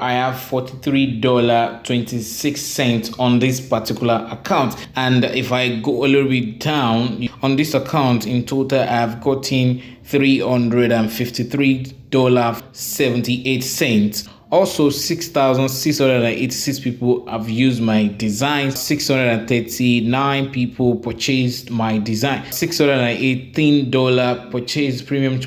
I have $43.26 on this particular account. And if I go a little bit down on this account, in total I have gotten $353.78. Also, 6,686 people have used my design. 639 people purchased my design. $618 purchase, premium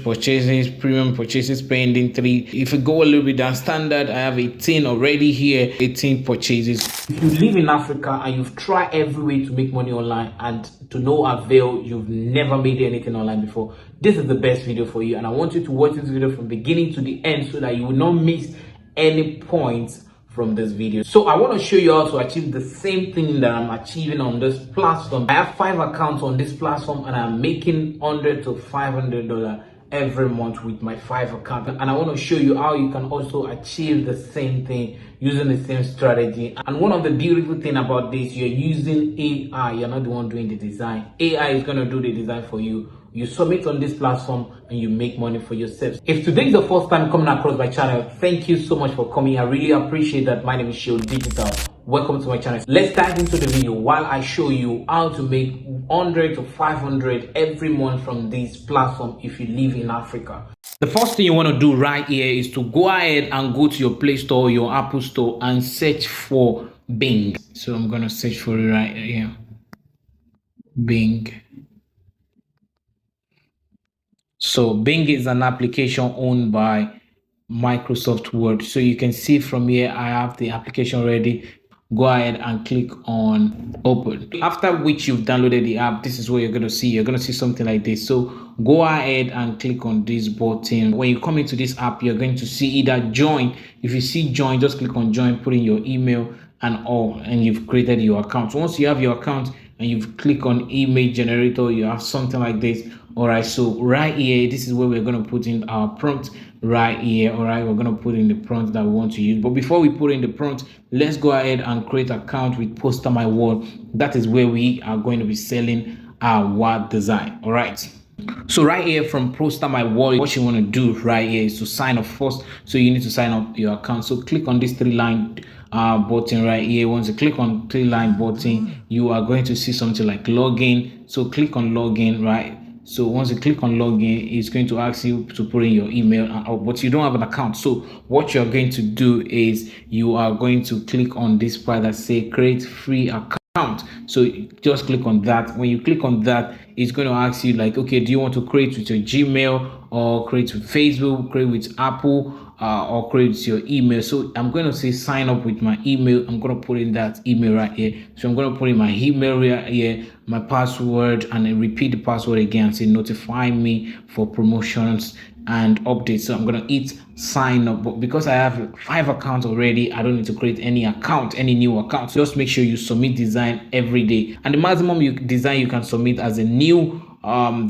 purchases pending 3. If you go a little bit down standard, I have 18 already here, 18 purchases. If you live in Africa and you've tried every way to make money online and to no avail, you've never made anything online before, this is the best video for you. And I want you to watch this video from beginning to the end so that you will not miss any points from this video. So I want to show you how to achieve the same thing that I'm achieving on this platform. I have 5 accounts on this platform and I'm making $100 to $500 every month with my 5 accounts. And I want to show you how you can also achieve the same thing using the same strategy. And one of the beautiful thing about this, you're using AI. You're not the one doing the design. AI is going to do the design for you. You submit on this platform and you make money for yourself. If today is the first time coming across my channel, thank you so much for coming. I really appreciate that. My name is Seun Digital. Welcome to my channel. Let's dive into the video while I show you how to make 100 to 500 every month from this platform if you live in Africa. The first thing you want to do right here is to go ahead and go to your Play Store, your Apple Store, and search for Bing. So I'm going to search for it right here. Bing. So Bing is an application owned by Microsoft Word. So you can see from here, I have the application ready. Go ahead and click on open. After which you've downloaded the app, this is what you're going to see. You're going to see something like this. So go ahead and click on this button. When you come into this app, you're going to see either join. If you see join, just click on join, put in your email and all, and you've created your account. So once you have your account and you've clicked on image generator, you have something like this. All right, so right here, this is where we're going to put in our prompt right here. All right, we're going to put in the prompt that we want to use. But before we put in the prompt, let's go ahead and create an account with PosterMyWall. That is where we are going to be selling our wall design. All right. So right here from PosterMyWall, what you want to do right here is to sign up first. So you need to sign up your account. So click on this 3-line button right here. Once you click on 3-line button, you are going to see something like login. So click on login, right? So once you click on login, it's going to ask you to put in your email, but you don't have an account. So what you're going to do is you are going to click on this part that say create free account. So just click on that. When you click on that, it's going to ask you like, okay, do you want to create with your Gmail or create with Facebook, create with Apple, or create your email? So I'm going to say sign up with my email. I'm going to put in that email right here. So I'm going to put in my email right here, my password, and then repeat the password again and say notify me for promotions and updates. So I'm going to hit sign up. But because I have 5 accounts already, I don't need to create any new account. So just make sure you submit design every day. And the maximum design you can submit as a new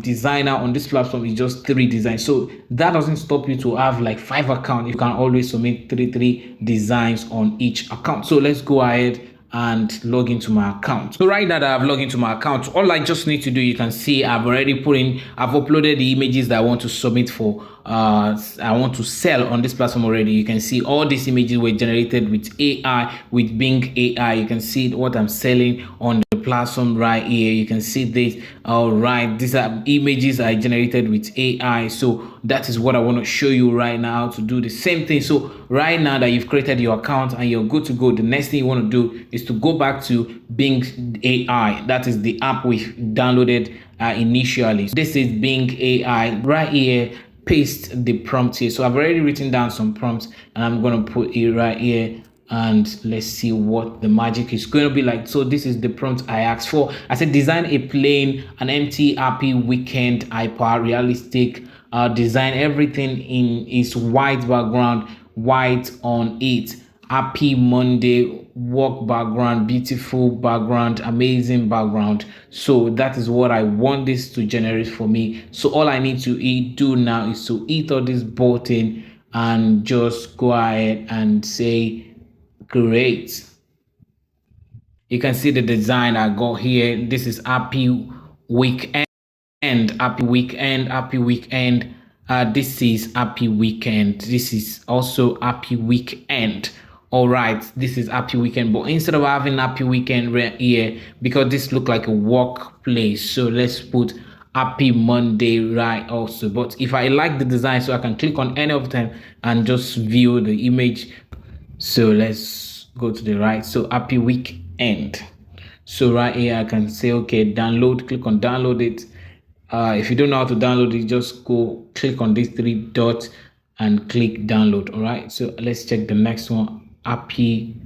designer on this platform is just 3 designs. So that doesn't stop you to have like 5 accounts. You can always submit 3 designs on each account. So let's go ahead and log into my account. So right now that I've logged into my account, all I just need to do, you can see I've uploaded the images that I want to submit for I want to sell on this platform already. You can see all these images were generated with AI, with Bing AI. You can see what I'm selling on the platform right here. You can see this. All right, these are images I generated with AI. So that is what I want to show you right now, to do the same thing. So right now that you've created your account and you're good to go, the next thing you want to do is to go back to Bing AI. That is the app we downloaded initially. This is Bing AI right here. Paste the prompt here. So I've already written down some prompts and I'm going to put it right here, and let's see what the magic is going to be like. So this is the prompt I asked for. I said design a plain and empty happy weekend, hyper realistic design. Everything in is white background, white on it. Happy Monday, work background, beautiful background, amazing background. So that is what I want this to generate for me. So all I need to do now is to hit on this button and just go ahead and say create. You can see the design I got here. This is happy weekend, happy weekend, happy weekend. This is happy weekend. This is also happy weekend. All right, this is happy weekend, but instead of having happy weekend right here, because this look like a workplace, so let's put happy Monday right also. But if I like the design, so I can click on any of them and just view the image. So let's go to the right. So happy weekend. So right here I can say okay, download, click on download it. If you don't know how to download it, just go click on these three dots and click download. All right, so let's check the next one, happy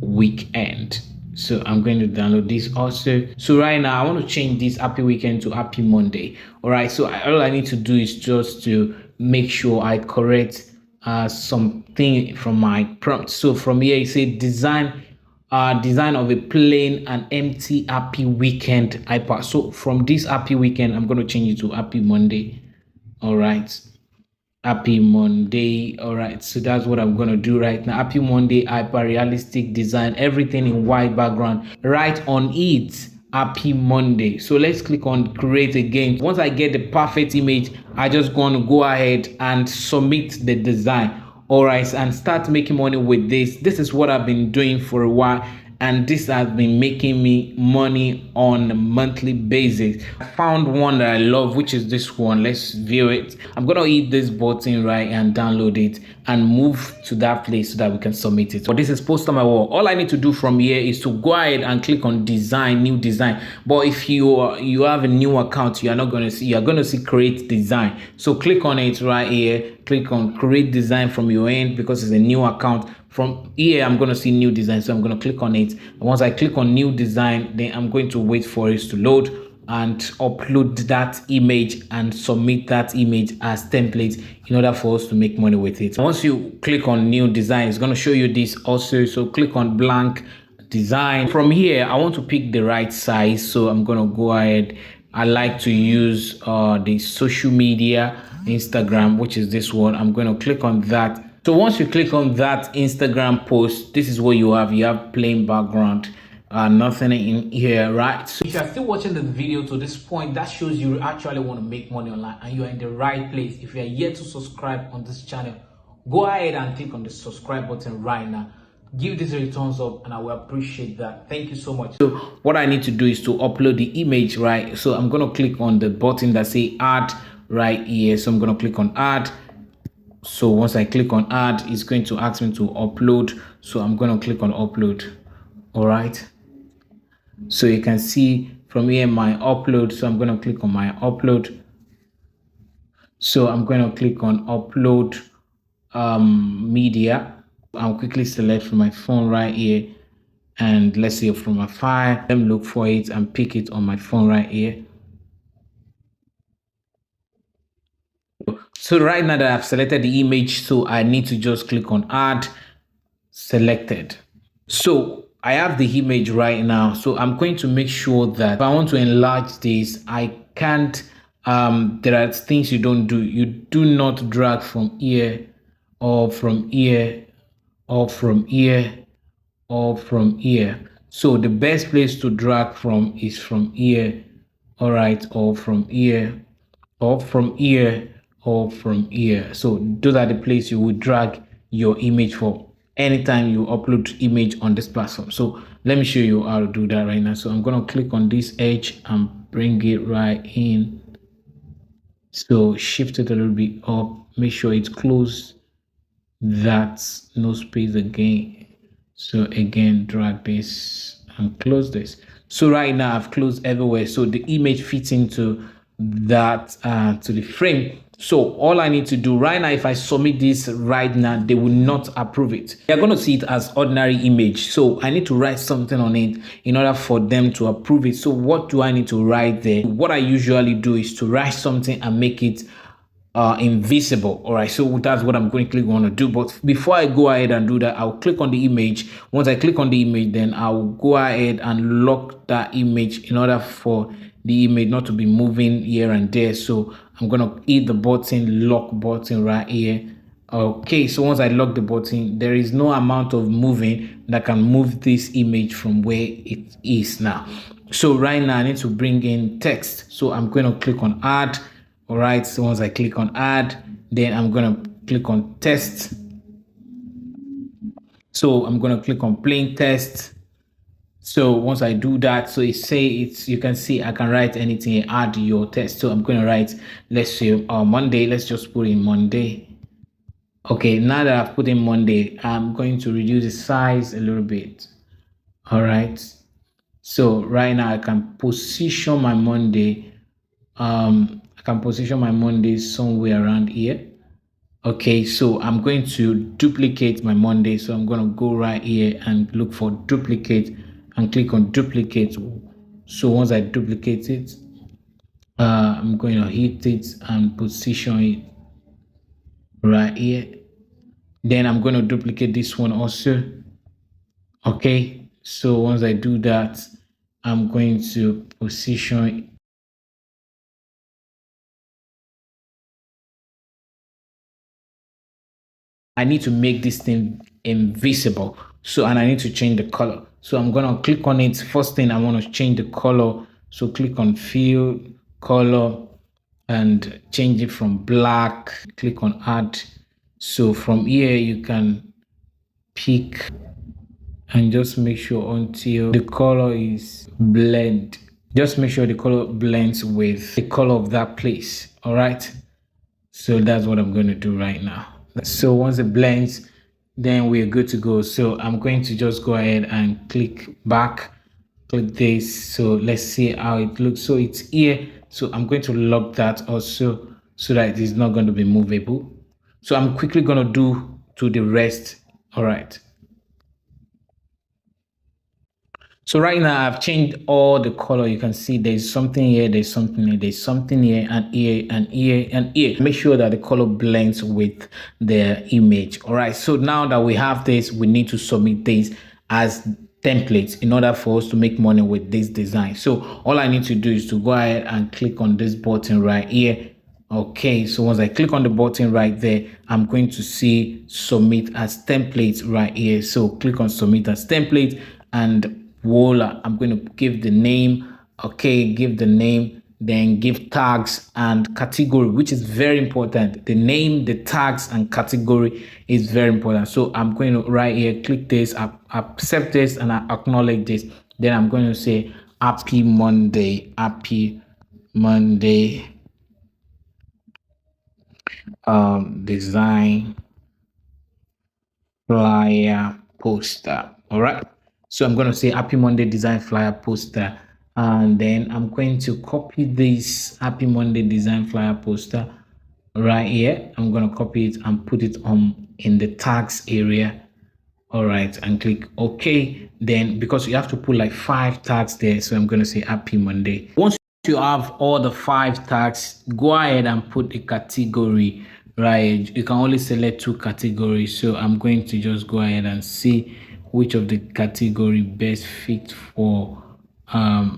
weekend. So I'm going to download this also. So right now I want to change this happy weekend to happy Monday. All right, so all I need to do is just to make sure I correct something from my prompt. So from here it says design of a plain and empty happy weekend iPad. So from this happy weekend I'm going to change it to happy Monday. All right, happy Monday. All right, so that's what I'm gonna do right now. Happy Monday, hyper realistic design, everything in white background. Right on it, happy Monday. So let's click on create again. Once I get the perfect image, I just gonna go ahead and submit the design. All right, and start making money with this. This is what I've been doing for a while, and this has been making me money on a monthly basis. I found one that I love, which is this one. Let's view it. I'm gonna hit this button right and download it and move to that place so that we can submit it. But this is PosterMyWall. All I need to do from here is to go ahead and click on design, new design. But if you have a new account, you're gonna see create design. So click on it right here. Click on create design from your end because it's a new account. From here I'm going to see new design, so I'm going to click on it. And once I click on new design, then I'm going to wait for it to load and upload that image and submit that image as template in order for us to make money with it. Once you click on new design, it's going to show you this also. So click on blank design. From here I want to pick the right size, so I'm going to go ahead. I like to use the social media Instagram, which is this one. I'm going to click on that. So once you click on that Instagram post, this is what you have plain background, nothing in here, right? So if you're still watching the video to this point, that shows you actually want to make money online and you're in the right place. If you're yet to subscribe on this channel, go ahead and click on the subscribe button right now. Give this a thumbs up and I will appreciate that. Thank you so much. So what I need to do is to upload the image, right? So I'm going to click on the button that say add right here. So I'm going to click on add. So once I click on add, it's going to ask me to upload. So I'm going to click on upload. All right. So you can see from here my upload. So I'm going to click on my upload. So I'm going to click on upload media. I'll quickly select from my phone right here. And let's see from my file. Let me look for it and pick it on my phone right here. So right now that I've selected the image, so I need to just click on add, selected. So I have the image right now. So I'm going to make sure that if I want to enlarge this, I can't, there are things you don't do. You do not drag from here or from here or from here or from here. So the best place to drag from is from here, all right, or from here, or from here, or from here. So those are the places you would drag your image for anytime you upload image on this platform. So let me show you how to do that right now. So I'm going to click on this edge and bring it right in. So shift it a little bit up, make sure it's closed, that's no space again. So again, drag this and close this. So right now I've closed everywhere, so the image fits into that to the frame. So all I need to do right now, if I submit this right now, they will not approve it. They're going to see it as ordinary image. So I need to write something on it in order for them to approve it. So what do I need to write there? What I usually do is to write something and make it invisible. All right, so that's what I'm going to want to do. But before I go ahead and do that, I'll click on the image. Once I click on the image, then I'll go ahead and lock that image in order for the image not to be moving here and there. So I'm going to hit the button, lock button right here. Okay, so once I lock the button, there is no amount of moving that can move this image from where it is now. So right now I need to bring in text. So I'm going to click on add. All right, so once I click on add, then I'm gonna click on test. So I'm gonna click on plain text. So once I do that, so you can see I can write anything, add your text. So I'm going to write, let's say Monday. Let's just put in Monday. Okay, now that I've put in Monday, I'm going to reduce the size a little bit. All right. So right now I can position my Monday. I can position my Monday somewhere around here. Okay, so I'm going to duplicate my Monday. So I'm going to go right here and look for duplicate and click on duplicate. So once I duplicate it, I'm going to hit it and position it right here. Then I'm going to duplicate this one also. Okay, so once I do that, I'm going to position. I need to make this thing invisible. So, and I need to change the color. So I'm going to click on it. First thing, I want to change the color. So click on fill, color, and change it from black. Click on add. So from here, you can pick and just make sure until the color is blend. Just make sure the color blends with the color of that place. All right. So that's what I'm going to do right now. So once it blends, then we're good to go. So I'm going to just go ahead and click back, click this. So let's see how it looks. So it's here. So I'm going to lock that also so that it's not going to be movable. So I'm quickly going to do to the rest. All right. So right now I've changed all the color. You can see there's something here, there's something here, there's something here, and here, and here, and here. Make sure that the color blends with the image. All right. So now that we have this, we need to submit this as templates in order for us to make money with this design. So all I need to do is to go ahead and click on this button right here. Okay, so once I click on the button right there, I'm going to see submit as templates right here. So click on submit as template, and voila, I'm going to give the name. Okay, give the name, then give tags and category, which is very important. The name, the tags, and category is very important. So I'm going to right here click this, accept this, and I acknowledge this. Then I'm going to say happy Monday, design flyer poster. All right, so I'm going to say happy Monday design flyer poster, and then I'm going to copy this happy Monday design flyer poster right here. I'm going to copy it and put it on in the tags area. All right, and click OK. Then because you have to put like 5 tags there, so I'm going to say happy Monday. Once you have all the 5 tags, go ahead and put a category. Right, you can only select 2 categories, so I'm going to just go ahead and see which of the category best fit for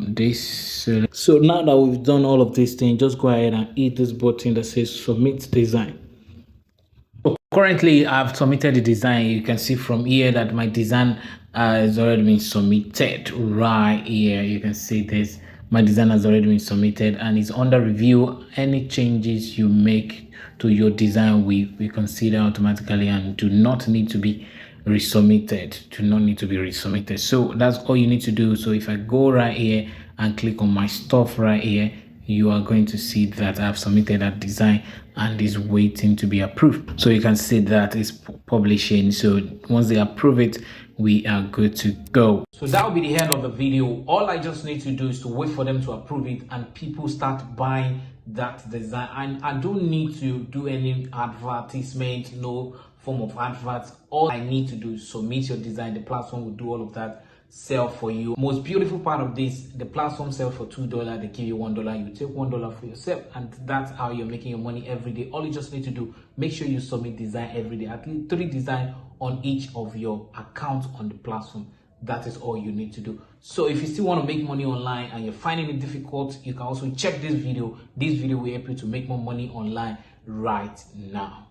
this. So now that we've done all of this thing, just go ahead and hit this button that says submit design. So currently I've submitted the design. You can see from here that my design has already been submitted right here. You can see this, my design has already been submitted and it's under review. Any changes you make to your design we consider automatically and do not need to be resubmitted. So that's all you need to do. So if I go right here and click on my stuff right here, you are going to see that I've submitted that design and is waiting to be approved. So you can see that it's publishing. So once they approve it, we are good to go. So that will be the end of the video. All I just need to do is to wait for them to approve it and people start buying that design. And I don't need to do any advertisement, no form of adverts. All I need to do is submit your design. The platform will do all of that, sell for you. Most beautiful part of this, the platform sell for $2, they give you $1, you take $1 for yourself, and that's how you're making your money every day. All you just need to do, make sure you submit design every day, at least 3 designs on each of your accounts on the platform. That is all you need to do. So if you still want to make money online and you're finding it difficult, you can also check this video. This video will help you to make more money online right now.